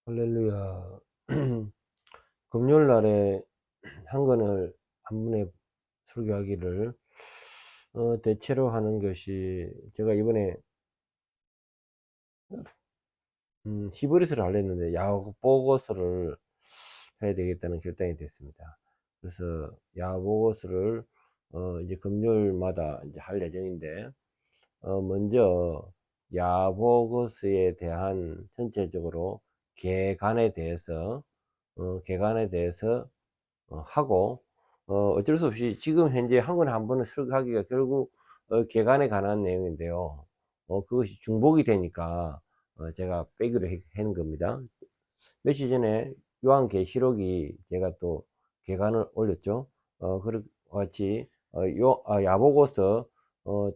할렐루야. 금요일 날에 한 권을 한 번에 설교하기를 대체로 하는 것이 제가 이번에 히브리서를 하려 했는데 야고보서를 해야 되겠다는 결단이 됐습니다. 그래서 야고보서를 이제 금요일마다 이제 할 예정인데 먼저 야고보서에 대한 전체적으로 개간에 대해서 개간에 대해서 하고 어쩔 수 없이 지금 현재 한 권에 한 번을 설교하기가 결국 개간에 관한 내용인데요. 그것이 중복이 되니까 제가 빼기로 한 겁니다. 며칠 전에 요한계시록이 제가 또 개간을 올렸죠. 그렇 같이 야보고서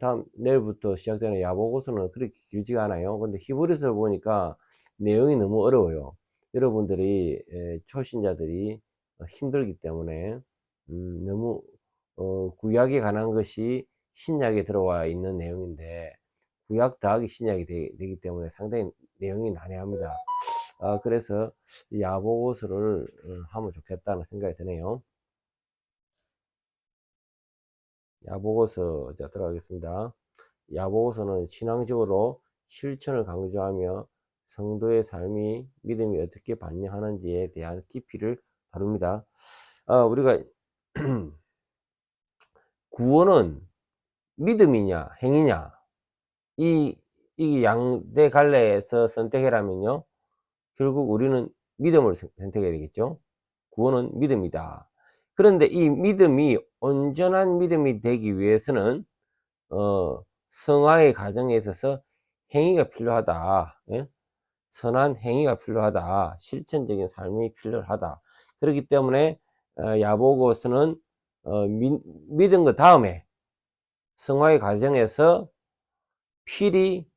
다음 내일부터 시작되는 야보고서는 그렇게 길지가 않아요. 근데 히브리서를 보니까 내용이 너무 어려워요. 여러분들이 초신자들이 힘들기 때문에 너무 구약에 관한 것이 신약에 들어와 있는 내용인데 구약 더하기 신약이 되기 때문에 상당히 내용이 난해합니다. 그래서 야보고서를 하면 좋겠다는 생각이 드네요. 야보고서 자 들어가겠습니다. 야보고서는 신앙적으로 실천을 강조하며 성도의 삶이 믿음이 어떻게 반영하는지에 대한 깊이를 다룹니다. 우리가 구원은 믿음이냐 행위냐 이, 이 양대 갈래에서 선택해라면요 결국 우리는 믿음을 선택해야 되겠죠. 구원은 믿음이다. 그런데 이 믿음이 온전한 믿음이 되기 위해서는 성화의 과정에 있어서 행위가 필요하다. 예? 선한 행위가 필요하다. 실천적인 삶이 필요하다. 그렇기 때문에 야보고서는 믿은 것 다음에 성화의 과정에서 필히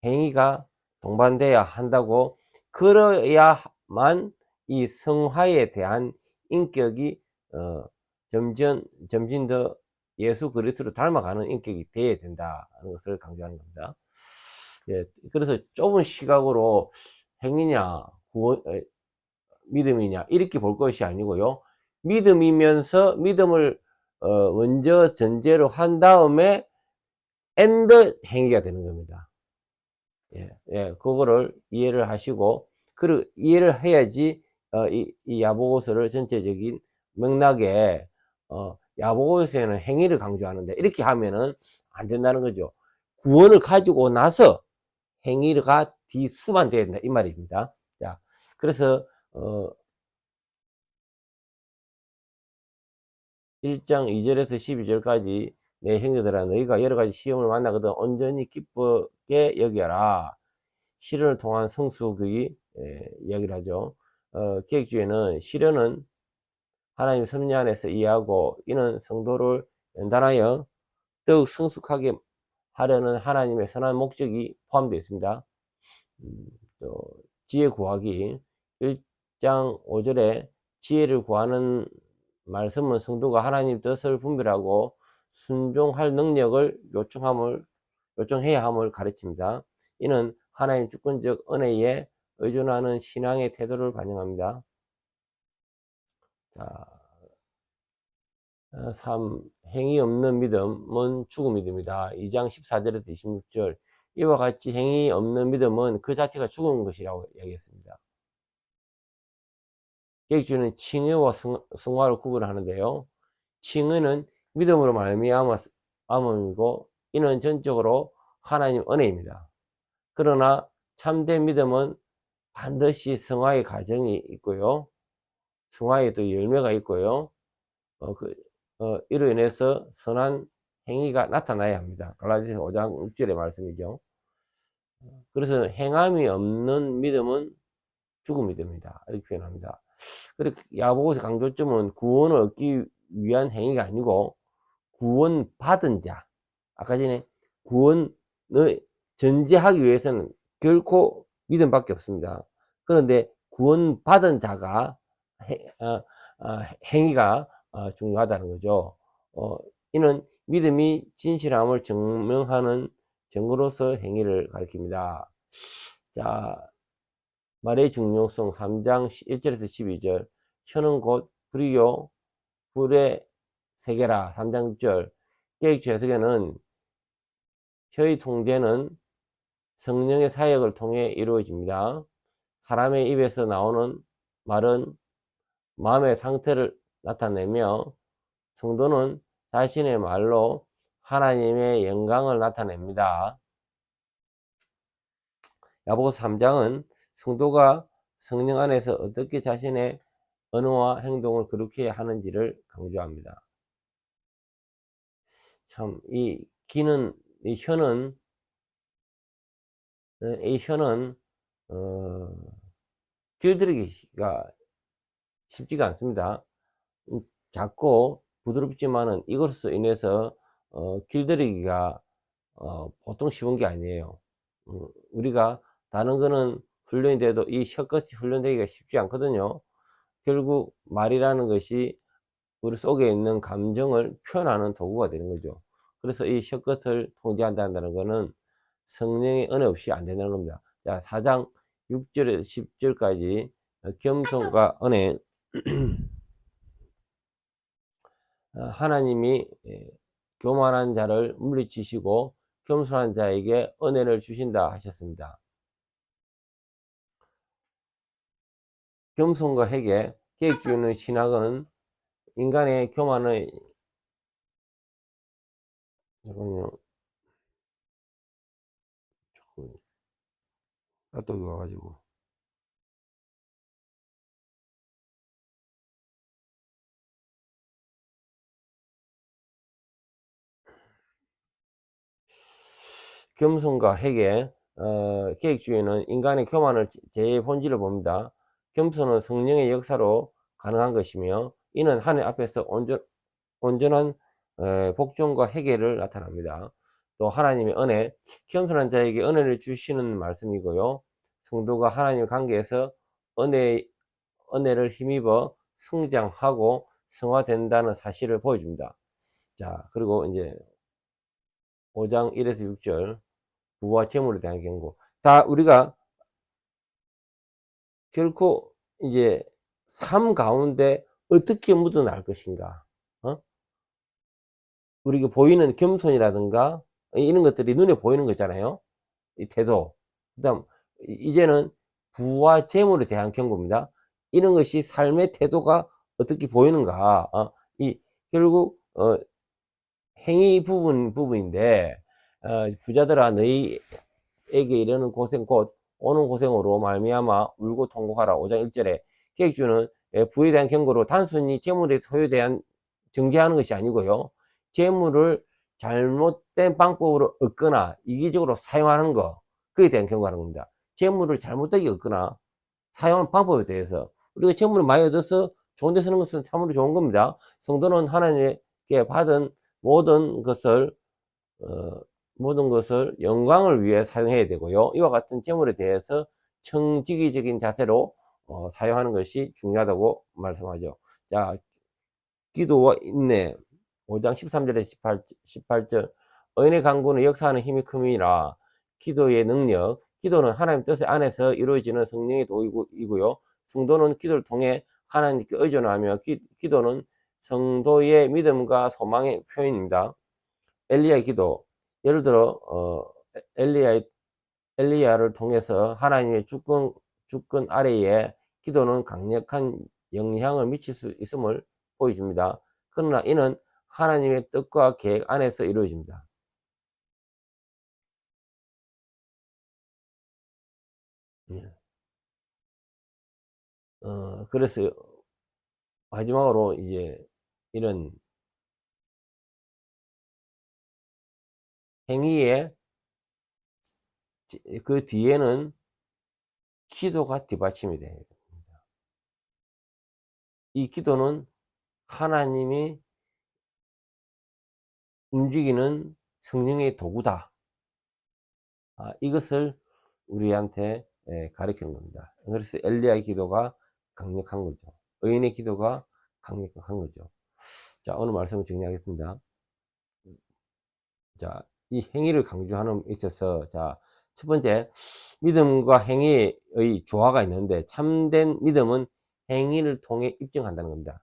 행위가 동반돼야 한다고, 그래야만 이 성화에 대한 인격이 점점 더 예수 그리스도를 닮아가는 인격이 되어야 된다는 것을 강조하는 겁니다. 예, 그래서 좁은 시각으로 행위냐 구원, 믿음이냐 이렇게 볼 것이 아니고요. 믿음이면서 믿음을 먼저 전제로 한 다음에 엔드 행위가 되는 겁니다. 그거를 이해를 하시고, 그리고 이해를 해야지, 이 야보고서를 전체적인 맥락에, 야보고서에는 행위를 강조하는데, 이렇게 하면은 안 된다는 거죠. 구원을 가지고 나서 행위가 뒤수반돼야 된다. 이 말입니다. 자, 그래서, 1장 2절에서 12절까지 내 형제들아 너희가 여러 가지 시험을 만나거든 온전히 기쁘게 여겨라. 시련을 통한 성숙이 이야기를 하죠. 기획주에는 시련은 하나님 섭리 안에서 이해하고 이는 성도를 연단하여 더욱 성숙하게 하려는 하나님의 선한 목적이 포함되어 있습니다. 또 지혜 구하기 1장 5절에 지혜를 구하는 말씀은 성도가 하나님 뜻을 분별하고 순종할 능력을 요청해야 함을 가르칩니다. 이는 하나님 주권적 은혜에 의존하는 신앙의 태도를 반영합니다. 자, 3. 행위 없는 믿음은 죽은 믿음이다. 2장 14절에서 26절. 이와 같이 행위 없는 믿음은 그 자체가 죽은 것이라고 이야기했습니다. 계획주의는 칭의와 성화를 구분하는데요. 칭의는 믿음으로 말미암음이고 이는 전적으로 하나님 은혜입니다. 그러나 참된 믿음은 반드시 성화의 과정이 있고요. 성화에 또 열매가 있고요. 이로 인해서 선한 행위가 나타나야 합니다. 갈라디아서 5장 6절의 말씀이죠. 그래서 행함이 없는 믿음은 죽은 믿음이다. 이렇게 표현합니다. 그리고 야고보서 강조점은 구원을 얻기 위한 행위가 아니고 구원받은 자. 아까 전에 구원을 전제하기 위해서는 결코 믿음밖에 없습니다. 그런데 구원받은 자가 행위가 중요하다는 거죠. 이는 믿음이 진실함을 증명하는 증거로서 행위를 가리킵니다. 자, 말의 중요성 3장 1절에서 12절, 혀는 곧 불이요 불의 세계라 3장 6절, 계획주 해석에는 혀의 통제는 성령의 사역을 통해 이루어집니다. 사람의 입에서 나오는 말은 마음의 상태를 나타내며 성도는 자신의 말로 하나님의 영광을 나타냅니다. 야고보서 3장은 성도가 성령 안에서 어떻게 자신의 언어와 행동을 그렇게 하는지를 강조합니다. 참, 이 혀는, 길들이기가 쉽지가 않습니다. 작고 부드럽지만은 이것으로 인해서 길들이기가 보통 쉬운 게 아니에요. 우리가 다른 거는 훈련이 돼도 이 혀끝이 훈련되기가 쉽지 않거든요. 결국 말이라는 것이 우리 속에 있는 감정을 표현하는 도구가 되는 거죠. 그래서 이 혀끝을 통제한다는 것은 성령의 은혜 없이 안 된다는 겁니다. 자, 4장 6절에서 10절까지 겸손과 은혜. 하나님이 교만한 자를 물리치시고 겸손한 자에게 은혜를 주신다 하셨습니다. 겸손과 회개, 계획주의는 신학은 인간의 교만의 잠깐만요. 까똑이 와가지고 겸손과 회개, 계획주의는 인간의 교만을 제 본질을 봅니다. 겸손은 성령의 역사로 가능한 것이며 이는 하나님 앞에서 온전한 복종과 회개를 나타납니다. 또 하나님의 은혜, 겸손한 자에게 은혜를 주시는 말씀이고요. 성도가 하나님의 관계에서 은혜를 힘입어 성장하고 성화된다는 사실을 보여줍니다. 자, 그리고 이제 5장 1에서 6절, 부와 재물에 대한 경고. 다 우리가 결코 이제 삶 가운데 어떻게 묻어날 것인가, 우리가 보이는 겸손이라든가 이런 것들이 눈에 보이는 거잖아요. 이 태도. 그다음 이제는 부와 재물에 대한 경고입니다. 이런 것이 삶의 태도가 어떻게 보이는가. 이 결국 행위 부분인데, 부자들아 너희에게 이르는 고생 곧 오는 고생으로 말미암아 울고 통곡하라. 5장 1절에 계획주는 부에 대한 경고로 단순히 재물의 소유에 대한 정죄하는 것이 아니고요. 재물을 잘못된 방법으로 얻거나 이기적으로 사용하는 거, 그에 대한 경고하는 겁니다. 재물을 잘못되게 얻거나 사용하는 방법에 대해서, 우리가 재물을 많이 얻어서 좋은 데 쓰는 것은 참으로 좋은 겁니다. 성도는 하나님께 받은 모든 것을 모든 것을 영광을 위해 사용해야 되고요. 이와 같은 재물에 대해서 청지기적인 자세로 사용하는 것이 중요하다고 말씀하죠. 자, 기도와 인내. 5장 13절에서 18절, 의인의 강구는 역사하는 힘이 큼이라. 기도의 능력, 기도는 하나님 뜻 안에서 이루어지는 성령의 도구이고요. 성도는 기도를 통해 하나님께 의존하며 기도는 성도의 믿음과 소망의 표현입니다. 엘리야의 기도, 예를 들어 엘리야를 통해서 하나님의 주권 아래에 기도는 강력한 영향을 미칠 수 있음을 보여줍니다. 그러나 이는 하나님의 뜻과 계획 안에서 이루어집니다. 예. 그래서 마지막으로 이제 이런 행위의 그 뒤에는 기도가 뒷받침이 돼야 됩니다. 이 기도는 하나님이 움직이는 성령의 도구다. 이것을 우리한테 가르치는 겁니다. 그래서 엘리야의 기도가 강력한 거죠. 의인의 기도가 강력한 거죠. 자, 오늘 말씀을 정리하겠습니다. 자, 이 행위를 강조하는 데 있어서, 자, 첫 번째, 믿음과 행위의 조화가 있는데 참된 믿음은 행위를 통해 입증한다는 겁니다.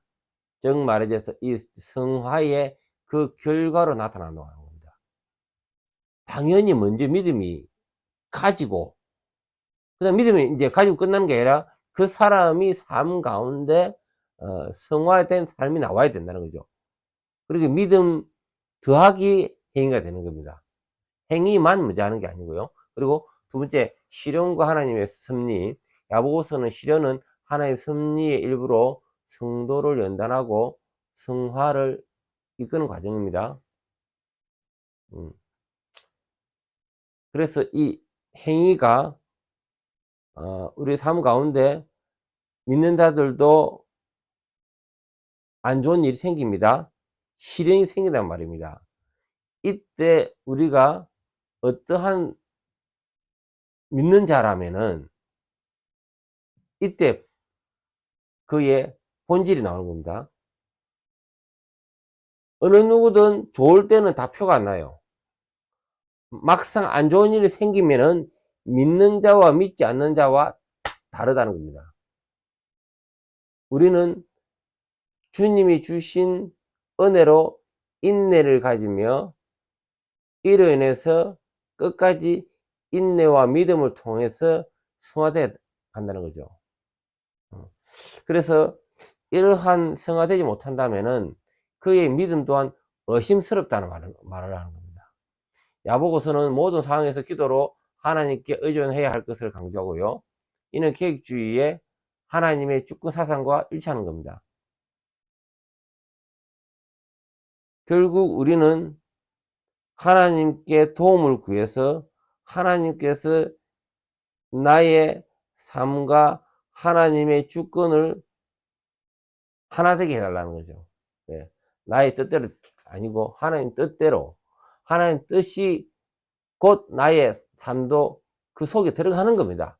즉 말해져서 이 성화의 그 결과로 나타나는 겁니다. 당연히 먼저 믿음이 가지고 그다음 믿음이 이제 가지고 끝나는 게 아니라 그 사람이 삶 가운데 성화된 삶이 나와야 된다는 거죠. 그리고 믿음 더하기 행위가 되는 겁니다. 행위만 먼저 하는 게 아니고요. 그리고 두 번째, 실현과 하나님의 섭리. 야고보서는 실현은 하나님의 섭리의 일부로 성도를 연단하고 성화를 이끄는 과정입니다. 그래서 이 행위가 우리 삶 가운데 믿는 자들도 안 좋은 일이 생깁니다. 시련이 생긴단 말입니다. 이때 우리가 어떠한 믿는 자라면은 이때 그의 본질이 나오는 겁니다. 어느 누구든 좋을 때는 다 표가 안 나요. 막상 안 좋은 일이 생기면은 믿는 자와 믿지 않는 자와 다르다는 겁니다. 우리는 주님이 주신 은혜로 인내를 가지며 이로 인해서 끝까지 인내와 믿음을 통해서 성화되어 간다는 거죠. 그래서 이러한 성화되지 못한다면은 그의 믿음 또한 의심스럽다는 말을 하는 겁니다. 야고보서는 모든 상황에서 기도로 하나님께 의존해야 할 것을 강조하고요. 이는 계획주의의 하나님의 주권 사상과 일치하는 겁니다. 결국 우리는 하나님께 도움을 구해서 하나님께서 나의 삶과 하나님의 주권을 하나 되게 해달라는 거죠. 네. 나의 뜻대로 아니고 하나님 뜻대로, 하나님 뜻이 곧 나의 삶도 그 속에 들어가는 겁니다.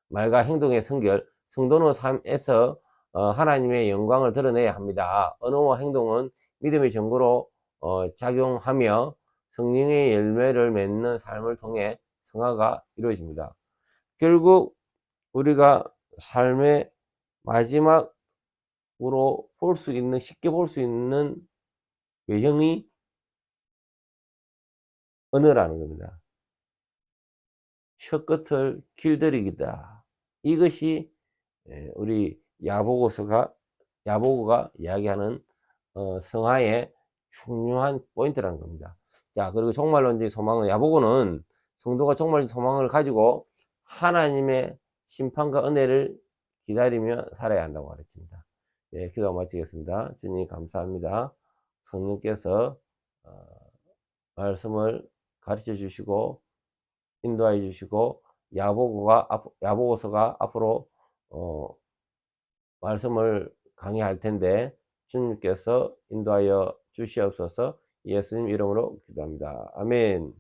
말과 행동의 성결, 성도는 삶에서 하나님의 영광을 드러내야 합니다. 언어와 행동은 믿음의 증거로 작용하며 성령의 열매를 맺는 삶을 통해 성화가 이루어집니다. 결국 우리가 삶의 마지막으로 볼 수 있는, 쉽게 볼 수 있는 외형이 언어라는 겁니다. 혀끝을 길들이기다. 이것이 우리 야보고가 이야기하는 성화의 중요한 포인트라는 겁니다. 자, 그리고 종말론적인 소망은, 야보고는 성도가 종말론적인 소망을 가지고 하나님의 심판과 은혜를 기다리며 살아야 한다고 가르칩니다. 예, 기도 마치겠습니다. 주님 감사합니다. 성령께서 말씀을 가르쳐 주시고 인도해 주시고 야보고서가 앞으로 말씀을 강의할 텐데 주님께서 인도하여 주시옵소서. 예수님 이름으로 기도합니다. 아멘.